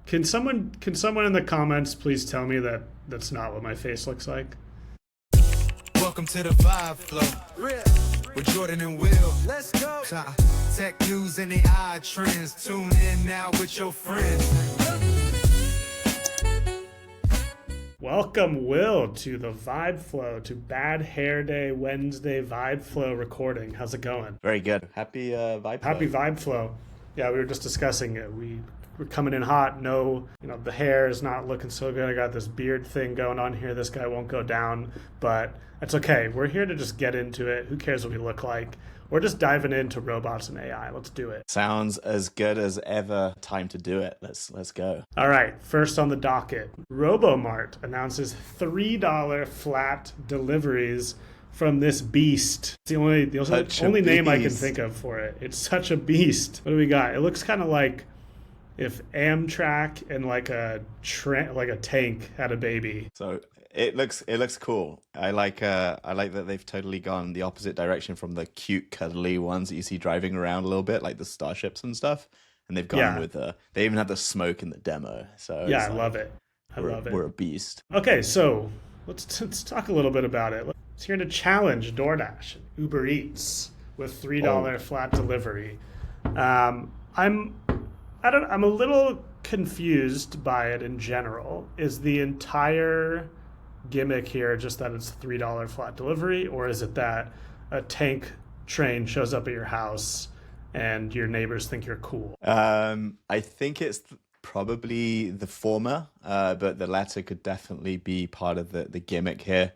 Can someone in the comments please tell me that that's not what my face looks like? Welcome to the Vibe Flow with Jordan and Will. Let's go. Tech news and AI trends. Tune in now with your friends. Welcome, Will, to the Vibe Flow, to Bad Hair Day Wednesday Vibe Flow recording. How's it going? Very good. Happy Vibe Flow. Happy Vibe Flow. Yeah, we were just discussing it. We're coming in hot. No, the hair is not looking so good. I got this beard thing going on here. This guy won't go down, but it's okay. We're here to just get into it. Who cares what we look like? We're just diving into robots and AI. Let's do it. Sounds as good as ever. Time to do it. Let's go. All right. First on the docket, RoboMart announces $3 flat deliveries from this beast. It's the only name I can think of for it. It's such a beast. What do we got? It looks kind of like if Amtrak and like a tank had a baby. So it looks cool. I like that they've totally gone the opposite direction from the cute cuddly ones that you see driving around a little bit, like the starships and stuff. And they've gone with they even have the smoke in the demo. So yeah, I love it. We're a beast. Okay, so let's talk a little bit about it. It's here to challenge DoorDash and Uber Eats with $3 flat delivery. I'm a little confused by it in general. Is the entire gimmick here just that it's $3 flat delivery, or is it that a tank train shows up at your house and your neighbors think you're cool? I think it's probably the former, but the latter could definitely be part of the gimmick here.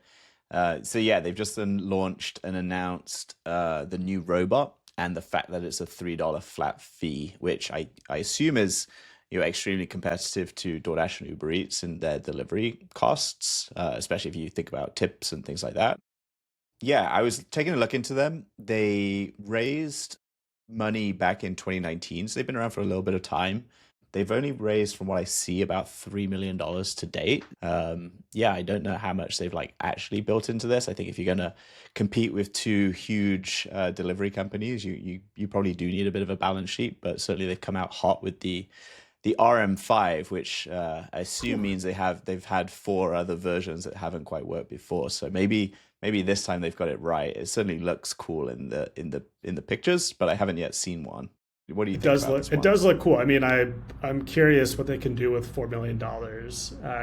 So yeah, they've just launched and announced the new robot and the fact that it's a $3 flat fee, which I assume is extremely competitive to DoorDash and Uber Eats in their delivery costs, especially if you think about tips and things like that. Yeah, I was taking a look into them. They raised money back in 2019, so they've been around for a little bit of time. They've only raised, from what I see, about $3 million to date. Yeah, I don't know how much they've actually built into this. I think if you're going to compete with two huge delivery companies, you probably do need a bit of a balance sheet. But certainly they've come out hot with the RM5, which I assume means they've had 4 other versions that haven't quite worked before. So maybe this time they've got it right. It certainly looks cool in the pictures, but I haven't yet seen one. What do you think about this one? It does look cool. I mean, I'm curious what they can do with $4 million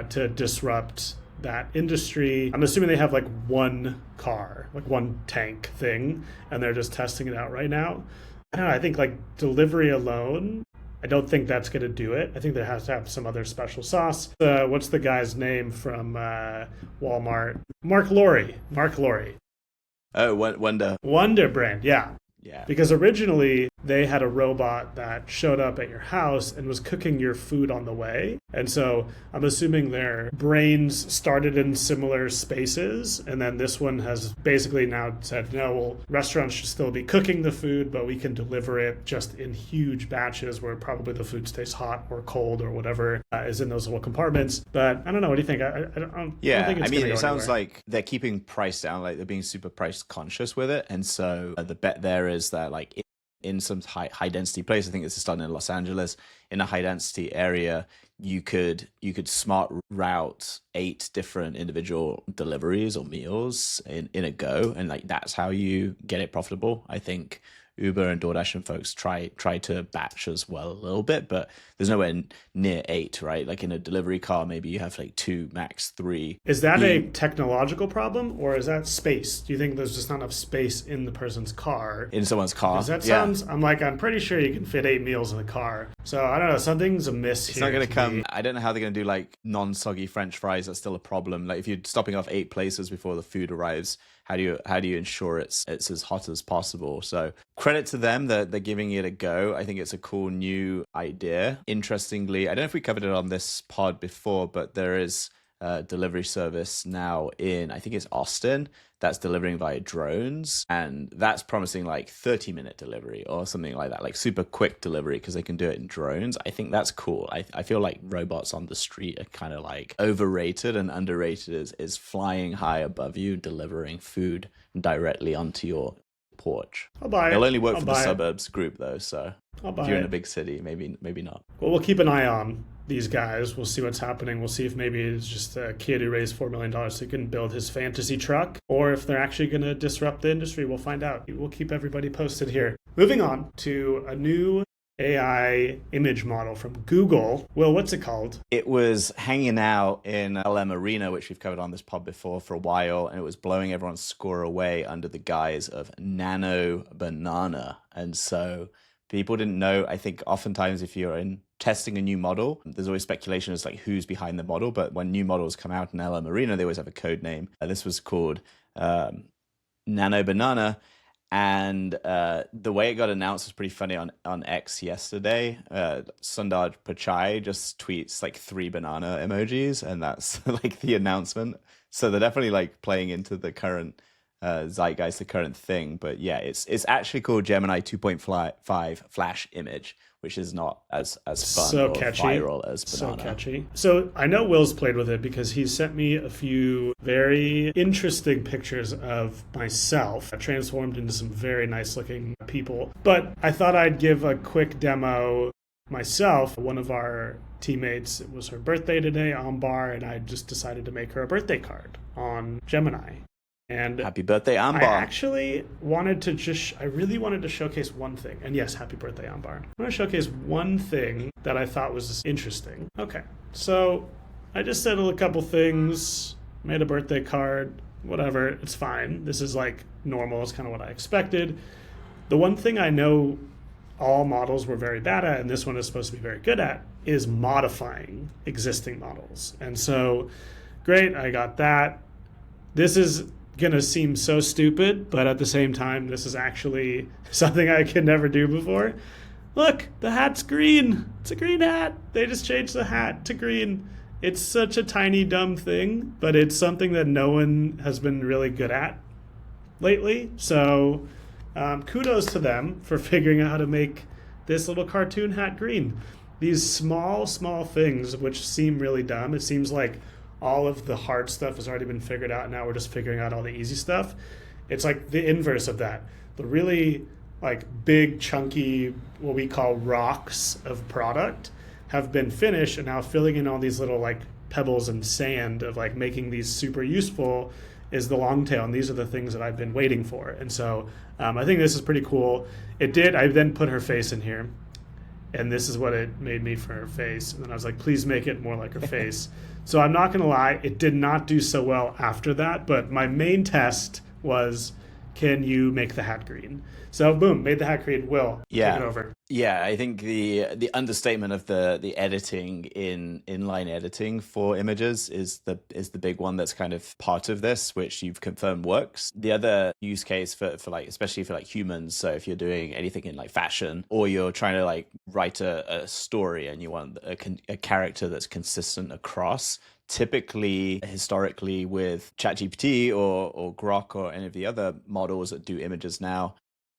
to disrupt that industry. I'm assuming they have one car, one tank thing, and they're just testing it out right now. I don't know. I think delivery alone, I don't think that's going to do it. I think there has to have some other special sauce. What's the guy's name from Walmart? Mark Lowry. Oh, Wonder Brand, yeah. Yeah. Because originally they had a robot that showed up at your house and was cooking your food on the way. And so I'm assuming their brains started in similar spaces. And then this one has basically now said, no, well, restaurants should still be cooking the food, but we can deliver it just in huge batches where probably the food stays hot or cold or whatever is in those little compartments. But I don't know. What do you think? I don't think it's it sounds like they're keeping price down, they're being super price conscious with it. And so the bet there is that in some high density place, I think this is starting in Los Angeles, in a high density area, you could smart route 8 different individual deliveries or meals in a go, and that's how you get it profitable. I think Uber and DoorDash and folks try to batch as well a little bit, but there's nowhere near 8, right? In a delivery car, maybe you have 2, max 3. Is that a technological problem, or is that space? Do you think there's just not enough space in the person's car? In someone's car? Because that sounds, I'm pretty sure you can fit 8 meals in a car. So I don't know, something's amiss here. It's not going to come. I don't know how they're going to do non-soggy French fries. That's still a problem. If you're stopping off 8 places before the food arrives, how do you ensure it's as hot as possible? So credit to them that they're giving it a go. I think it's a cool new idea. Interestingly, I don't know if we covered it on this pod before, but there is a delivery service now in, I think it's Austin, that's delivering via drones, and that's promising 30-minute delivery or something like that, super quick delivery because they can do it in drones. I think that's cool. I feel like robots on the street are kind of overrated, and underrated is flying high above you, delivering food directly onto your porch. I'll buy it. It'll only work for the suburbs group though, so if you're in a big city, maybe not. Well, we'll keep an eye on these guys. We'll see what's happening. We'll see if maybe it's just a kid who raised $4 million so he can build his fantasy truck, or if they're actually going to disrupt the industry. We'll find out. We'll keep everybody posted here. Moving on to a new AI image model from Google. Will, what's it called? It was hanging out in LM Arena, which we've covered on this pod before for a while, and it was blowing everyone's score away under the guise of Nano Banana. And so people didn't know. I think oftentimes if you're in testing a new model, there's always speculation as like who's behind the model. But when new models come out in LM Arena, they always have a code name. This was called Nano Banana. And the way it got announced was pretty funny on X yesterday. Sundar Pichai just tweets like 3 banana emojis, and that's like the announcement. So they're definitely like playing into the current zeitgeist, the current thing. But yeah, it's actually called Gemini 2.5 Flash Image, which is not as fun so or catchy. Viral as Banana. So catchy. So I know Will's played with it because he sent me a few very interesting pictures of myself transformed into some very nice looking people. But I thought I'd give a quick demo myself. One of our teammates, it was her birthday today, Ambar, and I just decided to make her a birthday card on Gemini. And happy birthday, Ambar. I actually wanted to I really wanted to showcase one thing. And yes, happy birthday, Ambar. I want to showcase one thing that I thought was interesting. Okay, so I just said a couple things, made a birthday card, whatever, it's fine. This is like normal, it's kind of what I expected. The one thing I know all models were very bad at, and this one is supposed to be very good at, is modifying existing models. And so, great, I got that. This is gonna seem so stupid, but at the same time, this is actually something I could never do before. Look, the hat's green. It's a green hat. They just changed the hat to green. It's such a tiny, dumb thing, but it's something that no one has been really good at lately. So kudos to them for figuring out how to make this little cartoon hat green. These small things, which seem really dumb. It seems like all of the hard stuff has already been figured out. Now we're just figuring out all the easy stuff. It's like the inverse of that. The really like big, chunky, what we call rocks of product have been finished, and now filling in all these little like pebbles and sand of like making these super useful is the long tail. And these are the things that I've been waiting for. And so I think this is pretty cool. I then put her face in here, and this is what it made me for her face. And then I was like, please make it more like her face. So I'm not going to lie, it did not do so well after that. But my main test was, can you make the hat green? So boom, made the hat green. Will, take it over. Yeah, I think the understatement of the editing in inline editing for images is the big one that's kind of part of this, which you've confirmed works. The other use case for like, especially for like humans, so if you're doing anything in like fashion, or you're trying to like write a story and you want a character that's consistent across, typically, historically, with ChatGPT or Grok or any of the other models that do images now,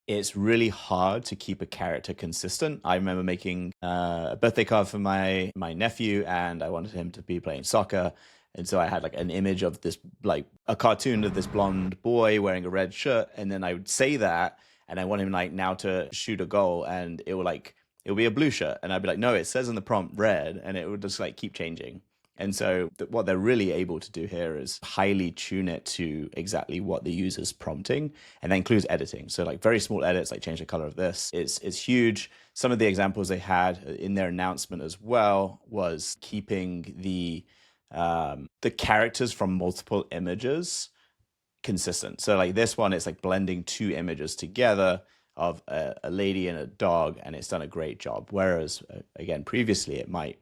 it's really hard to keep a character consistent. I remember making a birthday card for my nephew, and I wanted him to be playing soccer. And so I had like an image of this, like a cartoon of this blonde boy wearing a red shirt. And then I would say that, and I want him like now to shoot a goal, and it will be a blue shirt. And I'd be like, no, it says in the prompt red, and it would just like keep changing. And so what they're really able to do here is highly tune it to exactly what the user's prompting, and that includes editing. So like very small edits, like change the color of this, is huge. Some of the examples they had in their announcement as well was keeping the characters from multiple images consistent. So like this one, it's like blending 2 images together of a lady and a dog, and it's done a great job. Whereas again, previously it might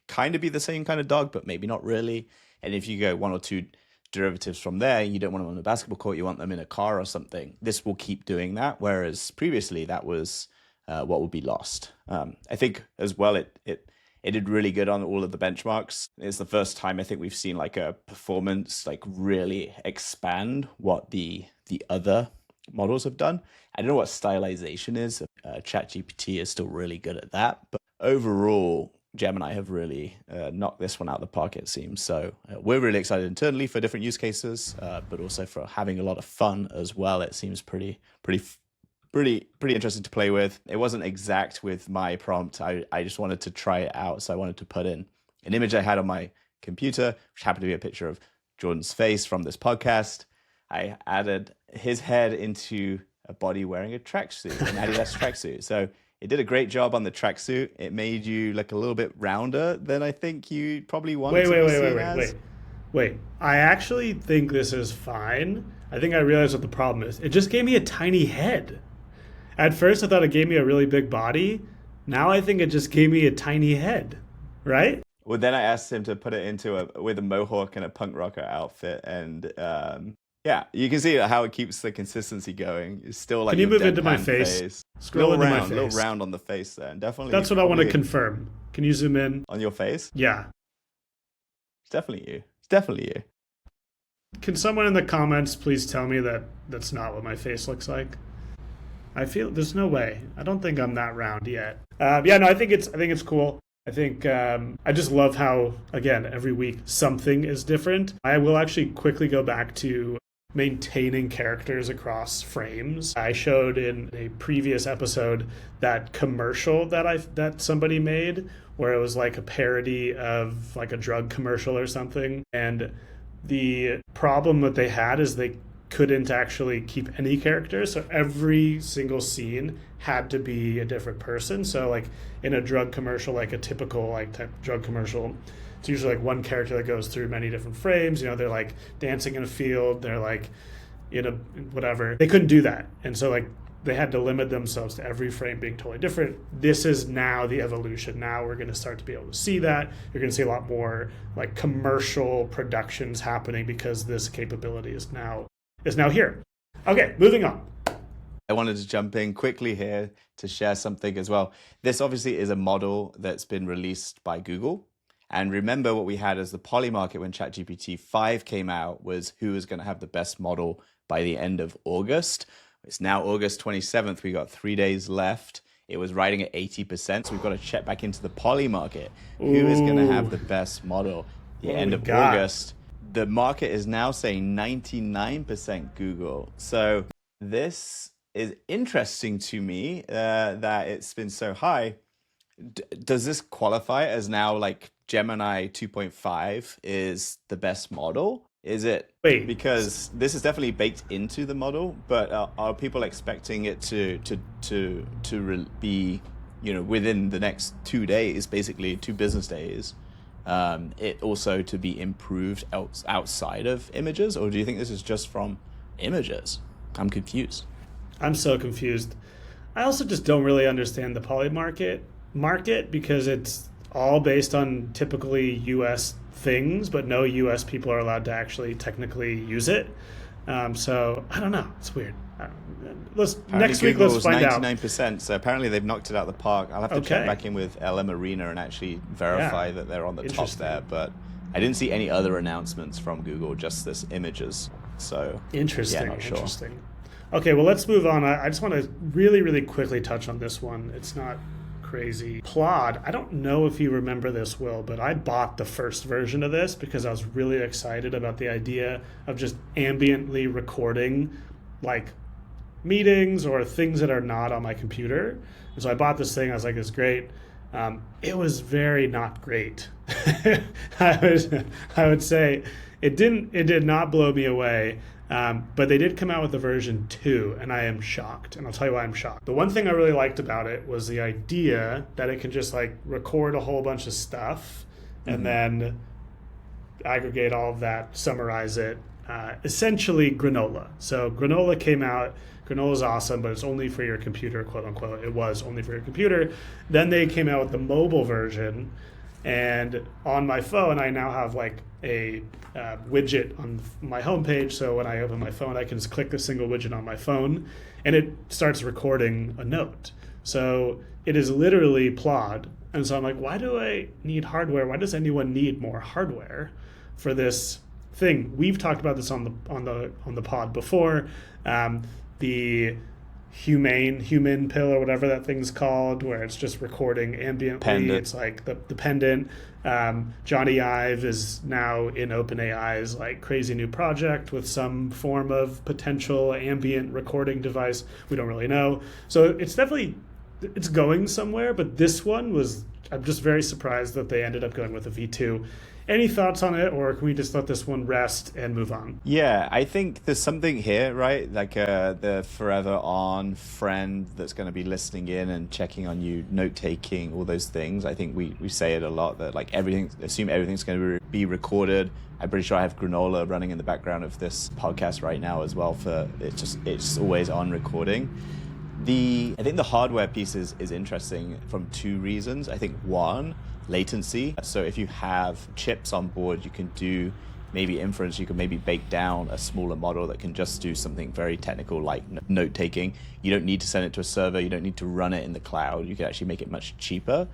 kind of be the same kind of dog, but maybe not really. And if you go 1 or 2 derivatives from there, you don't want them on a basketball court, you want them in a car or something, this will keep doing that. Whereas previously that was what would be lost. I think as well, it did really good on all of the benchmarks. It's the first time I think we've seen like a performance like really expand what the other models have done. I don't know what stylization is. ChatGPT is still really good at that, but overall, Gemini have really knocked this one out of the park, it seems. So we're really excited internally for different use cases, but also for having a lot of fun as well. It seems pretty interesting to play with. It wasn't exact with my prompt. I just wanted to try it out, so I wanted to put in an image I had on my computer, which happened to be a picture of Jordan's face from this podcast. I added his head into a body wearing a tracksuit, an Adidas tracksuit. So it did a great job on the tracksuit. It made you look a little bit rounder than I think you probably want to be seen as. Wait. I actually think this is fine. I think I realized what the problem is. It just gave me a tiny head. At first, I thought it gave me a really big body. Now I think it just gave me a tiny head, right? Well, then I asked him to put it into with a mohawk and a punk rocker outfit, and yeah, you can see how it keeps the consistency going. It's still like, can you move into my face? Scroll into my face. A little round on the face there, and definitely. That's what I want to confirm. Can you zoom in on your face? Yeah, it's definitely you. It's definitely you. Can someone in the comments please tell me that that's not what my face looks like? I feel there's no way. I don't think I'm that round yet. Yeah, no, I think it's cool. I think I just love how, again, every week something is different. I will actually quickly go back to maintaining characters across frames. I showed in a previous episode that commercial that somebody made where it was like a parody of like a drug commercial or something. And the problem that they had is they couldn't actually keep any characters, so every single scene had to be a different person. So like in a drug commercial, like a typical like type drug commercial, it's usually like one character that goes through many different frames. You know, they're like dancing in a field, they're like in a whatever. They couldn't do that, and so like they had to limit themselves to every frame being totally different. This is now the evolution. Now we're going to start to be able to see that. You're going to see a lot more like commercial productions happening because this capability is now here. Okay, moving on. I wanted to jump in quickly here to share something as well. This obviously is a model that's been released by Google. And remember what we had as the poly market when ChatGPT 5 came out was who was going to have the best model by the end of August. It's now August 27th. We got 3 days left. It was riding at 80%. So we've got to check back into the poly market. Who is going to have the best model at the end of August? The market is now saying 99% Google. So this is interesting to me that it's been so high. Does this qualify as now like Gemini 2.5 is the best model? Is it? Wait. Because this is definitely baked into the model, but are people expecting it to be, you know, within the next 2 days, basically 2 business days? It also to be improved outside of images, or do you think this is just from images? I'm confused. I'm so confused. I also just don't really understand the poly market because it's all based on typically US things, but no US people are allowed to actually technically use it. So I don't know. It's weird. Next week, let's find out. 99%. So apparently they've knocked it out of the park. I'll have to check back in with LM Arena and actually verify that they're on the top there. But I didn't see any other announcements from Google, just this images. So interesting. Yeah, not sure. Interesting. Okay, well, let's move on. I just want to really, really quickly touch on this one. It's not crazy. Plod, I don't know if you remember this, Will, but I bought the first version of this because I was really excited about the idea of just ambiently recording like meetings or things that are not on my computer. And so I bought this thing. I was like, it's great. It was very not great. I would say it did not blow me away. But they did come out with the version 2, and I am shocked. And I'll tell you why I'm shocked. The one thing I really liked about it was the idea that it can just like record a whole bunch of stuff and then aggregate all of that, summarize it. Essentially Granola. So Granola came out. Granola's awesome, but it's only for your computer, quote unquote. It was only for your computer. Then they came out with the mobile version. And on my phone, I now have like a widget on my homepage. So when I open my phone, I can just click the single widget on my phone, and it starts recording a note. So it is literally Plod. And so I'm like, why do I need hardware? Why does anyone need more hardware for this thing? We've talked about this on the pod before. The human pill or whatever that thing's called, where it's just recording ambiently. Pendant. It's like the pendant. Johnny Ive is now in OpenAI's like crazy new project with some form of potential ambient recording device. We don't really know. So it's definitely it's going somewhere, but this one was, I'm just very surprised that they ended up going with a V2. Any thoughts on it, or can we just let this one rest and move on? Yeah, I think there's something here, right? Like the forever on friend that's going to be listening in and checking on you, note taking, all those things. I think we say it a lot that like assume everything's going to be recorded. I'm pretty sure I have Granola running in the background of this podcast right now as well. For it's always on recording. I think the hardware piece is interesting from two reasons. I think one, latency. So if you have chips on board, you can do maybe inference. You can maybe bake down a smaller model that can just do something very technical like note taking. You don't need to send it to a server. You don't need to run it in the cloud. You can actually make it much cheaper.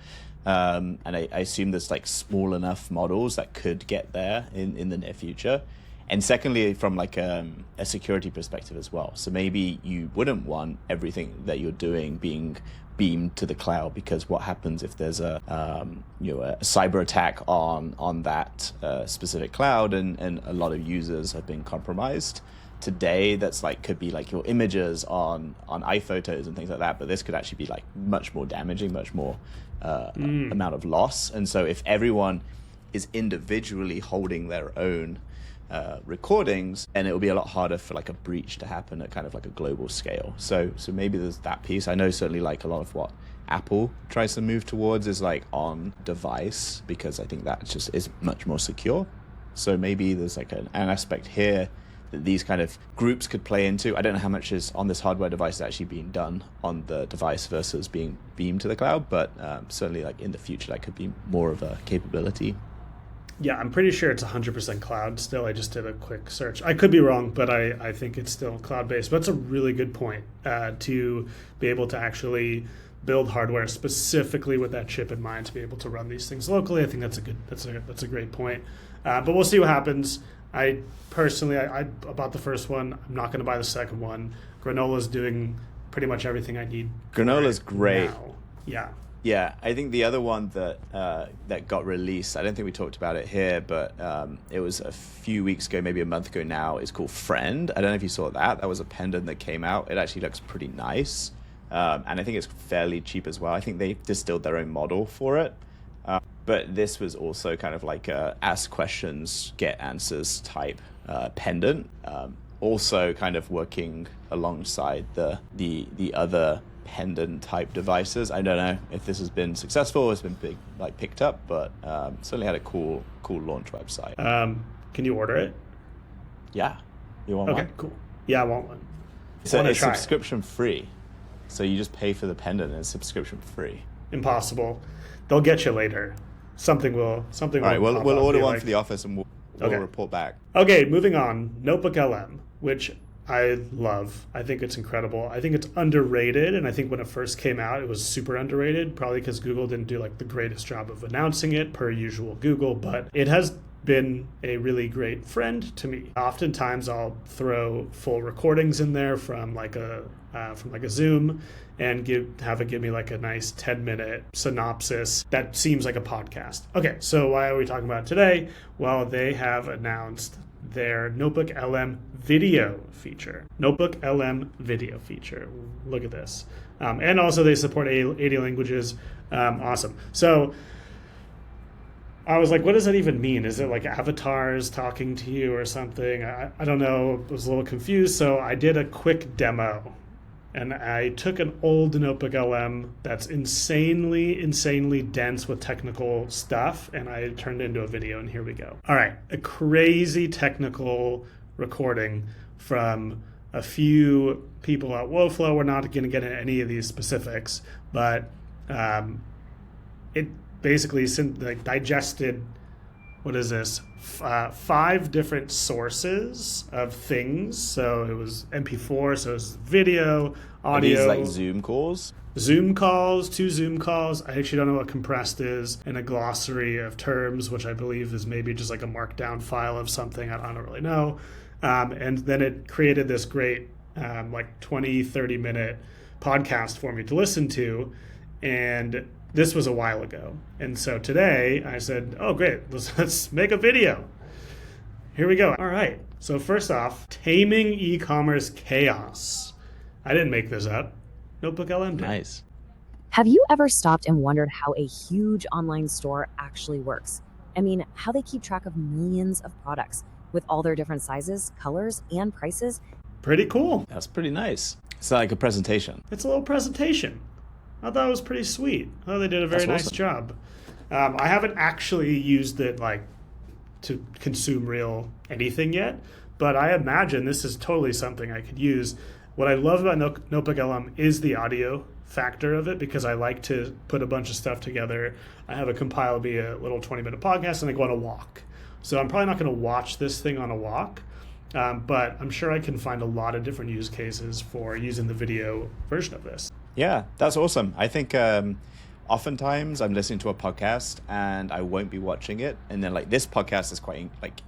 And I assume there's like small enough models that could get there in the near future. And secondly, from like a security perspective as well. So maybe you wouldn't want everything that you're doing being beamed to the cloud, because what happens if there's a cyber attack on that specific cloud, and a lot of users have been compromised. Today, that's like could be like your images on iPhotos and things like that, but this could actually be like much more damaging, much more amount of loss. And so if everyone is individually holding their own recordings, and it will be a lot harder for like a breach to happen at kind of like a global scale. So maybe there's that piece. I know certainly like a lot of what Apple tries to move towards is like on device, because I think that just is much more secure. So maybe there's like an aspect here that these kind of groups could play into. I don't know how much is on this hardware device actually being done on the device versus being beamed to the cloud, but certainly like in the future that could be more of a capability. Yeah, I'm pretty sure it's 100% cloud still. I just did a quick search. I could be wrong, but I think it's still cloud-based. But that's a really good point, to be able to actually build hardware specifically with that chip in mind to be able to run these things locally. I think that's a great point. But we'll see what happens. I personally bought the first one. I'm not going to buy the second one. Granola's doing pretty much everything I need. Granola's great. Now. Yeah. Yeah, I think the other one that that got released, I don't think we talked about it here, but it was a few weeks ago, maybe a month ago now, is called Friend. I don't know if you saw that. That was a pendant that came out. It actually looks pretty nice. And I think it's fairly cheap as well. I think they distilled their own model for it. But this was also kind of like a ask questions, get answers type pendant. Also kind of working alongside the other pendant type devices. I don't know if this has been successful, it's been picked up, but certainly had a cool launch website. Can you order it? Yeah. You want one? Okay, cool. Yeah, I want one. So it's subscription free. So you just pay for the pendant and it's subscription free. Impossible. They'll get you later. Something will. All right, we'll order one for the office and we'll report back. Okay, moving on. NotebookLM, which I love. I think it's incredible. I think it's underrated, and I think when it first came out, it was super underrated, probably because Google didn't do like the greatest job of announcing it, per usual Google, but it has been a really great friend to me. Oftentimes I'll throw full recordings in there from like a Zoom and have it give me like a nice 10-minute synopsis that seems like a podcast. Okay, so why are we talking about it today? Well, they have announced their NotebookLM video feature. NotebookLM video feature. Look at this. And also they support 80 languages. Awesome. So I was like, what does that even mean? Is it like avatars talking to you or something? I don't know. I was a little confused. So I did a quick demo. And I took an old NotebookLM that's insanely dense with technical stuff, and I turned it into a video, and here we go. All right, a crazy technical recording from a few people at WoFlow. We're not going to get into any of these specifics, but it basically digested, what is this, 5 different sources of things. So it was MP4, so it was video, audio. Are these like Zoom calls? Zoom calls, 2 Zoom calls. I actually don't know what compressed is, and a glossary of terms, which I believe is maybe just like a markdown file of something. I don't really know. And then it created this great 20-30 minute podcast for me to listen to. And this was a while ago. And so today I said, oh, great, let's make a video. Here we go. All right. So first off, taming e-commerce chaos. I didn't make this up. NotebookLM did. Nice. Have you ever stopped and wondered how a huge online store actually works? I mean, how they keep track of millions of products with all their different sizes, colors, and prices? Pretty cool. That's pretty nice. It's like a presentation. It's a little presentation. I thought it was pretty sweet. I thought they did a very nice job. I haven't actually used it like to consume real anything yet, but I imagine this is totally something I could use. What I love about NotebookLM is the audio factor of it, because I like to put a bunch of stuff together. I have it compile be a little 20-minute podcast and I go on a walk. So I'm probably not going to watch this thing on a walk, but I'm sure I can find a lot of different use cases for using the video version of this. Yeah, that's awesome. I think oftentimes I'm listening to a podcast and I won't be watching it. And then like this podcast is quite like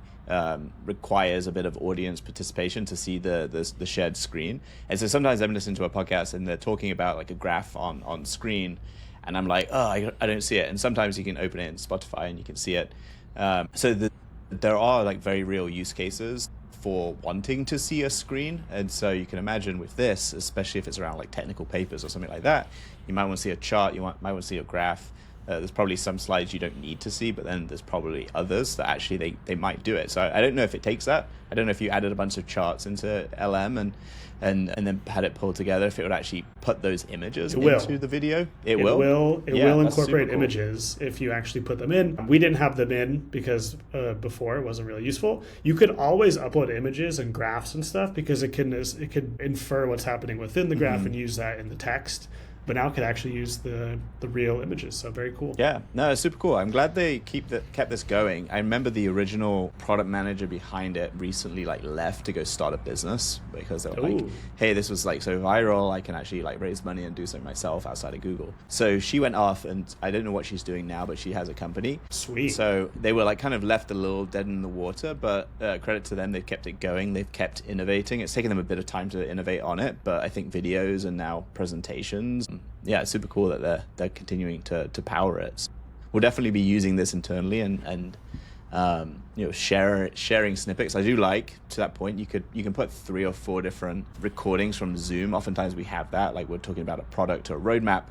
requires a bit of audience participation to see the shared screen. And so sometimes I'm listening to a podcast and they're talking about like a graph on screen and I'm like, oh, I don't see it. And sometimes you can open it in Spotify and you can see it. There are like very real use cases for wanting to see a screen. And so you can imagine with this, especially if it's around like technical papers or something like that, you might want to see a chart, might want to see a graph. There's probably some slides you don't need to see, but then there's probably others that actually they might do it. So I don't know if it takes that. I don't know if you added a bunch of charts into LM and then had it pulled together, if it would actually put those images into the video. It will incorporate images if you actually put them in. We didn't have them in because before it wasn't really useful. You could always upload images and graphs and stuff because it could infer what's happening within the graph and use that in the text. But now it could actually use the real images. So very cool. Yeah, no, it's super cool. I'm glad they kept this going. I remember the original product manager behind it recently like left to go start a business because they were like, hey, this was like so viral. I can actually like raise money and do something myself outside of Google. So she went off and I don't know what she's doing now, but she has a company. Sweet. So they were like kind of left a little dead in the water, but credit to them, they've kept it going. They've kept innovating. It's taken them a bit of time to innovate on it, but I think videos and now presentations. Yeah, it's super cool that they're continuing to power it. We'll definitely be using this internally and sharing snippets. I do like, to that point, you can put 3 or 4 different recordings from Zoom. Oftentimes we have that, like we're talking about a product or a roadmap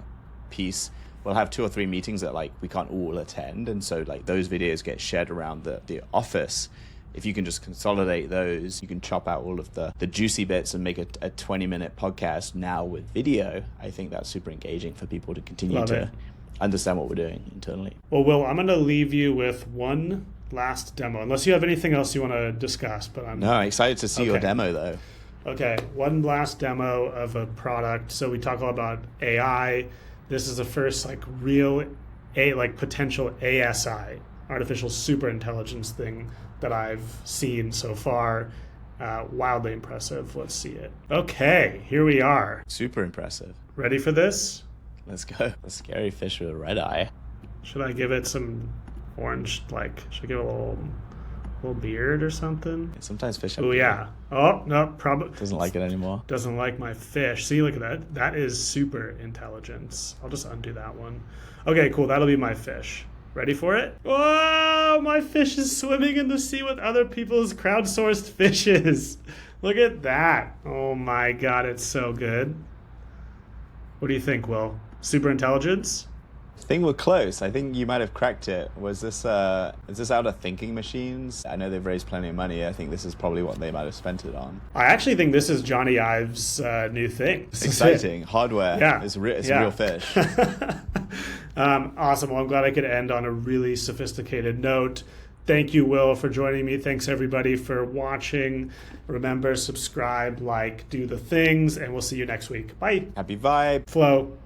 piece. We'll have 2 or 3 meetings that like we can't all attend, and so like those videos get shared around the office. If you can just consolidate those, you can chop out all of the juicy bits and make a 20-minute podcast now with video. I think that's super engaging for people to continue to understand what we're doing internally. Well, Will, I'm going to leave you with one last demo, unless you have anything else you want to discuss. But I'm excited to see your demo, though. Okay, one last demo of a product. So we talk all about AI. This is the first like real potential ASI, artificial superintelligence thing that I've seen so far. Wildly impressive. Let's see it. Okay, here we are. Super impressive. Ready for this? Let's go. A scary fish with a red eye. Should I give it some orange, should I give it a little beard or something? Sometimes fish have beard. Yeah. Oh, no, probably. Doesn't like it anymore. Doesn't like my fish. See, look at that. That is super intelligence. I'll just undo that one. Okay, cool. That'll be my fish. Ready for it? Whoa, my fish is swimming in the sea with other people's crowdsourced fishes. Look at that. Oh my God, it's so good. What do you think, Will? Super intelligence? I think we're close. I think you might have cracked it. Is this out of thinking machines? I know they've raised plenty of money. I think this is probably what they might have spent it on. I actually think this is Johnny Ive's new thing. It's exciting. Hardware. Yeah. It's a real fish. Awesome. Well, I'm glad I could end on a really sophisticated note. Thank you, Will, for joining me. Thanks, everybody, for watching. Remember, subscribe, like, do the things, and we'll see you next week. Bye. Happy vibe. Flow.